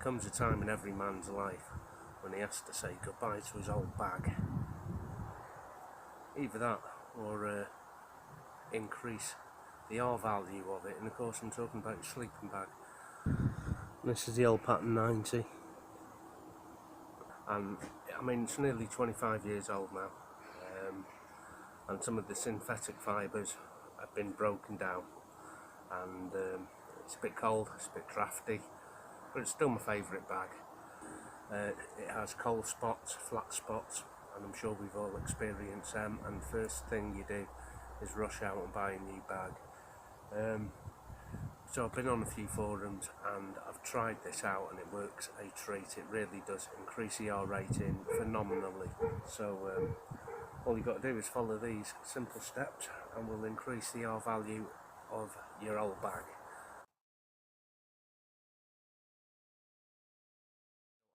comes a time in every man's life when he has to say goodbye to his old bag. Either that or increase the R value of it, and of course I'm talking about your sleeping bag. This is the old pattern 90, and I mean it's nearly 25 years old now, and some of the synthetic fibres have been broken down, and it's a bit cold, it's a bit drafty, but it's still my favourite bag. It has cold spots, flat spots, and I'm sure we've all experienced them, and the first thing you do is rush out and buy a new bag. So I've been on a few forums and I've tried this out, and it works a treat. It really does increase the R rating phenomenally. So all you've got to do is follow these simple steps and we'll increase the R value of your old bag.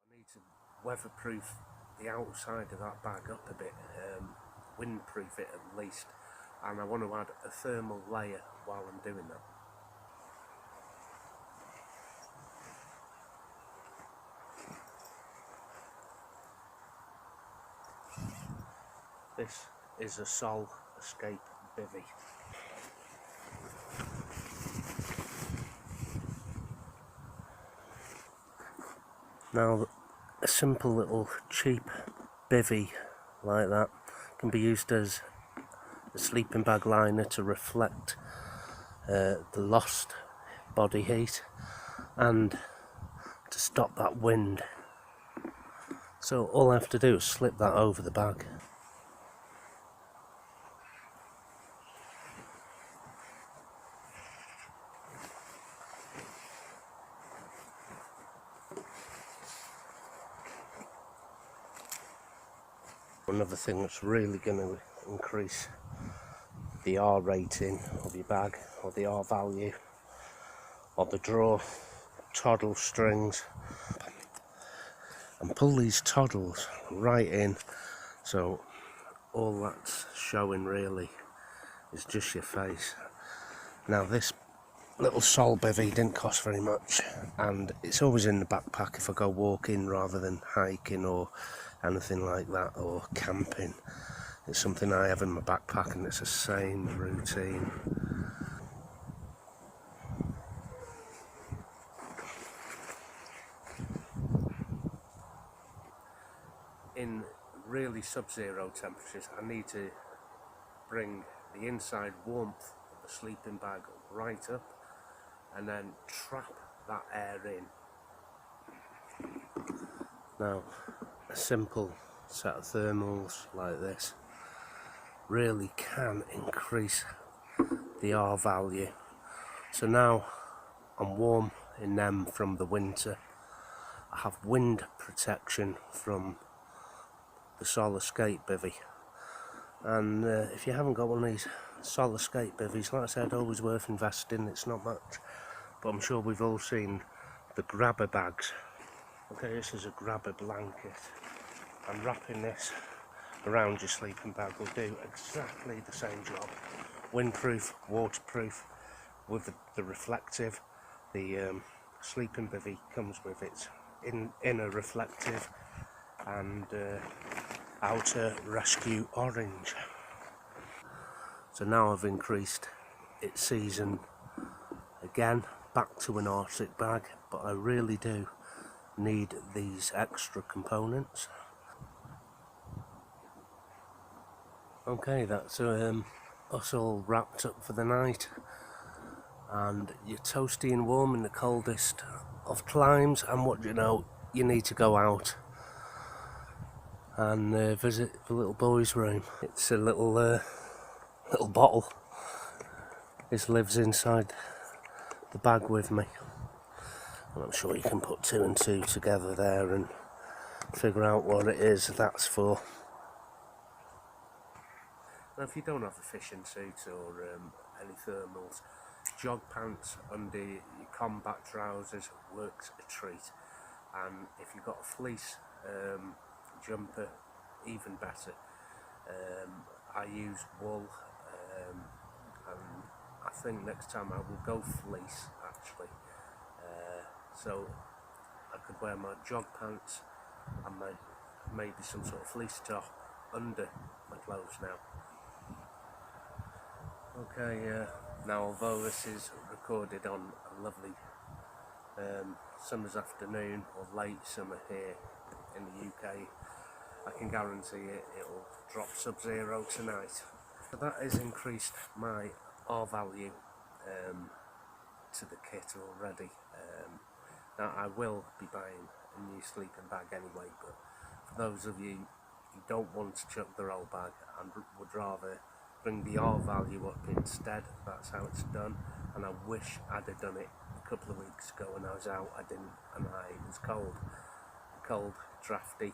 I need to weatherproof the outside of that bag up a bit, windproof it at least, and I want to add a thermal layer while I'm doing that. This is a Sol Escape bivvy. Now, a simple little cheap bivvy like that can be used as a sleeping bag liner to reflect the lost body heat and to stop that wind. So all I have to do is slip that over the bag. Another thing that's really going to increase the R rating of your bag, or the R value, or the drawer, toddle strings, and pull these toddles right in, so all that's showing really is just your face. Now this little Sol bivvy didn't cost very much, and it's always in the backpack if I go walking rather than hiking or anything like that, or camping. It's something I have in my backpack and it's the same routine. In really sub-zero temperatures, I need to bring the inside warmth of the sleeping bag right up and then trap that air in. Now, a simple set of thermals like this really can increase the R value. So now I'm warm in them from the winter. I have wind protection from the Sol Escape bivvy, and if you haven't got one of these Sol Escape bivvies, like I said, always worth investing. It's not much, but I'm sure we've all seen the grabber bags. Okay, this is a grabber blanket, and wrapping this around your sleeping bag will do exactly the same job. Windproof, waterproof, with the reflective. The sleeping bivvy comes with its inner reflective and outer rescue orange. So now I've increased its season again back to an Arctic bag, but I really do need these extra components. Okay, that's us all wrapped up for the night, and you're toasty and warm in the coldest of climes, and what do you know, you need to go out and visit the little boy's room. It's a little bottle. This lives inside the bag with me, and I'm sure you can put two and two together there and figure out what it is that's for. Now, if you don't have a fishing suit or any thermals, jog pants under your combat trousers works a treat, and if you've got a fleece jumper, even better. I use wool, and I think next time I will go fleece actually. So I could wear my jog pants and maybe some sort of fleece top under my clothes now. Okay, now although this is recorded on a lovely summer's afternoon or late summer here in the UK, I can guarantee it'll drop sub-zero tonight. So that has increased my R value to the kit already. Now I will be buying a new sleeping bag anyway, but for those of you who don't want to chuck the roll bag and would rather bring the R value up instead, that's how it's done. And I wish I'd have done it a couple of weeks ago when I was out. I didn't, and it was cold, drafty,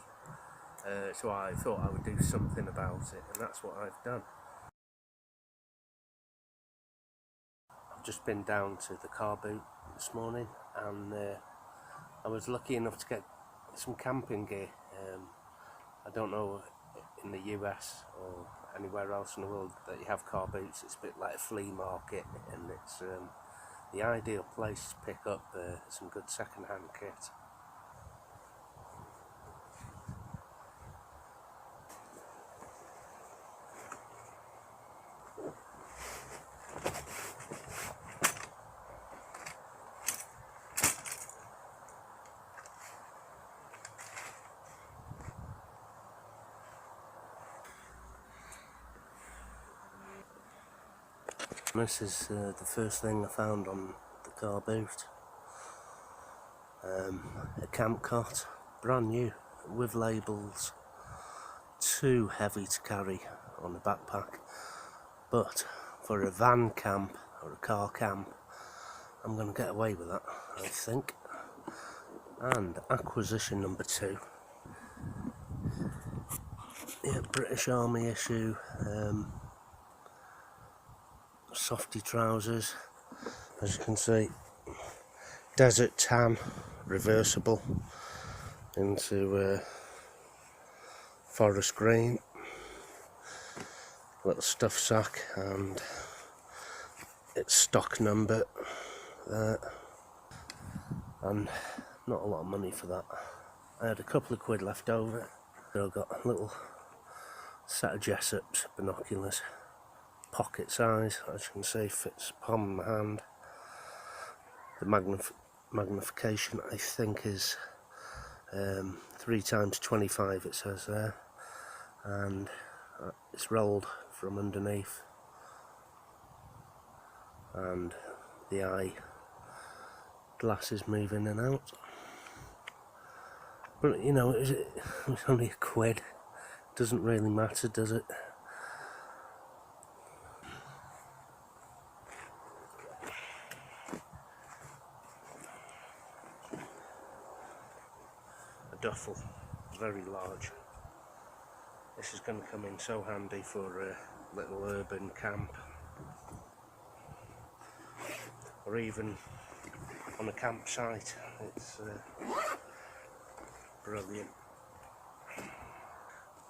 so I thought I would do something about it, and that's what I've done. I've just been down to the car boot this morning, and I was lucky enough to get some camping gear. I don't know in the US or anywhere else in the world that you have car boots. It's a bit like a flea market, and it's the ideal place to pick up some good second-hand kit. This is the first thing I found on the car boot. A camp cot, brand new, with labels, too heavy to carry on a backpack, but for a van camp or a car camp I'm going to get away with that, I think. And acquisition number 2, yeah, British Army issue, softy trousers, as you can see, desert tan, reversible into forest green, little stuff sack, and its stock number there, and not a lot of money for that. I had a couple of quid left over, so I got a little set of Jessop's binoculars, pocket size, as you can see, fits palm of my hand. The magnification I think is 3 times 25, it says there, and it's rolled from underneath, and the eye glasses move in and out. But you know, it's only a quid, doesn't really matter, does it? A duffel, very large. This is going to come in so handy for a little urban camp, or even on a campsite. It's brilliant.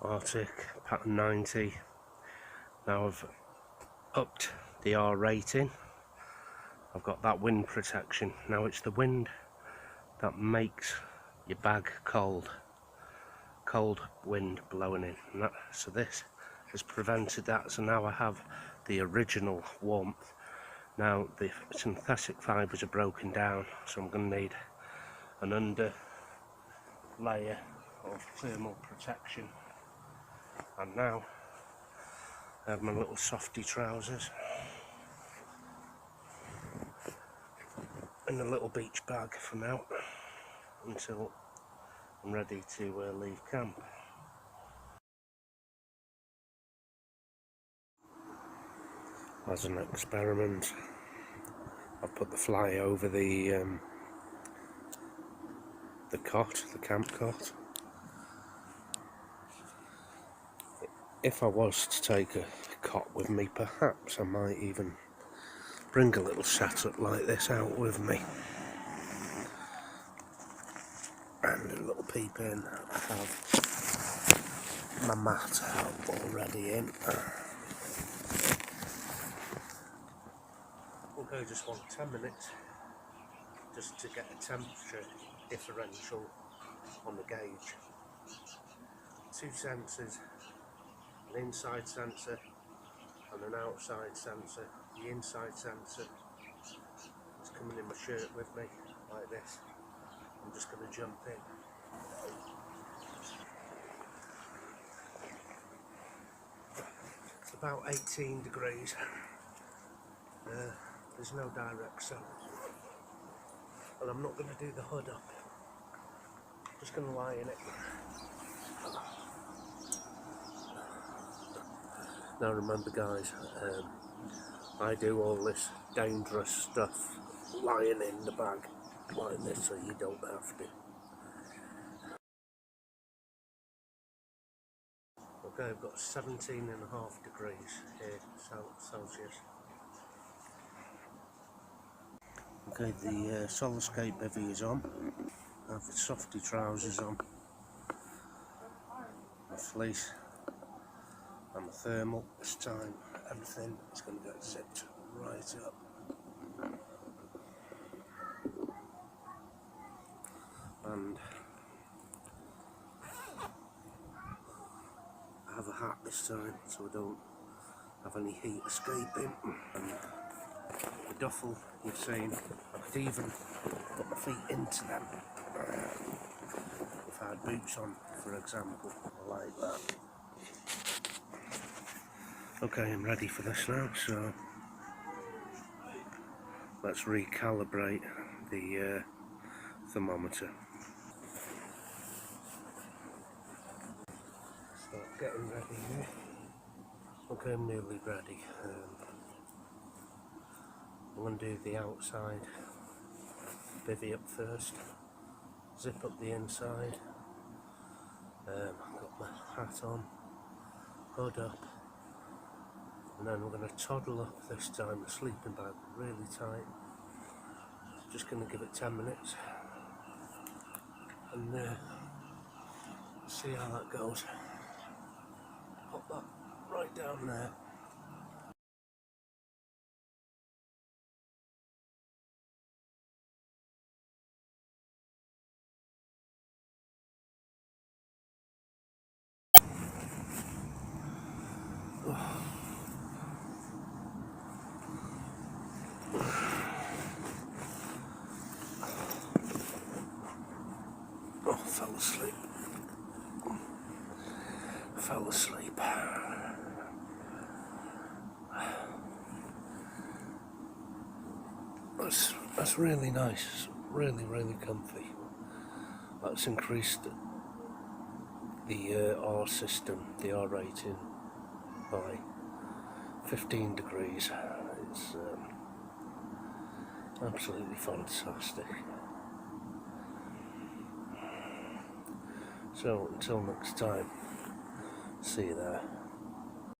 Arctic, pattern 90. Now I've upped the R rating. I've got that wind protection. Now it's the wind that makes your bag cold. Cold wind blowing in, and so this has prevented that. So now I have the original warmth. Now the synthetic fibres are broken down, so I'm going to need an under layer of thermal protection. And now I have my little softy trousers and a little beach bag for now until I'm ready to leave camp. As an experiment, I've put the fly over the cot, the camp cot. If I was to take a cot with me, perhaps I might even bring a little setup like this out with me. And a little peep in. I have my mat already in. We'll go just 10 minutes just to get a temperature differential on the gauge. 2 sensors, an inside sensor and an outside sensor. The inside sensor is coming in my shirt with me like this. I'm just going to jump in. It's about 18 degrees. There's no direct sun. And I'm not going to do the hood up. I'm just going to lie in it. Now remember guys, I do all this dangerous stuff lying in the bag like this so you don't have to. Okay, I've got 17.5 degrees here Celsius. Okay, the Soloscape bivvy is on. I have the softy trousers on, my fleece and my thermal. This time everything is going to get zipped right up. And I have a hat this time so I don't have any heat escaping. And the duffel you've seen, I could even put my feet into them if I had boots on, for example, like that. Okay, I'm ready for this now, so let's recalibrate the thermometer. Start getting ready here. Okay, I'm nearly ready. I'm going to do the outside bivvy up first, zip up the inside. I've got my hat on, hood up, and then we're going to toddle up this time the sleeping bag really tight. Just going to give it 10 minutes and see how that goes. Pop that right down there. Oh, fell asleep. Fell asleep. That's really nice. Really, really comfy. That's increased the R system, the R rating, by 15 degrees. It's absolutely fantastic. So until next time, see you there.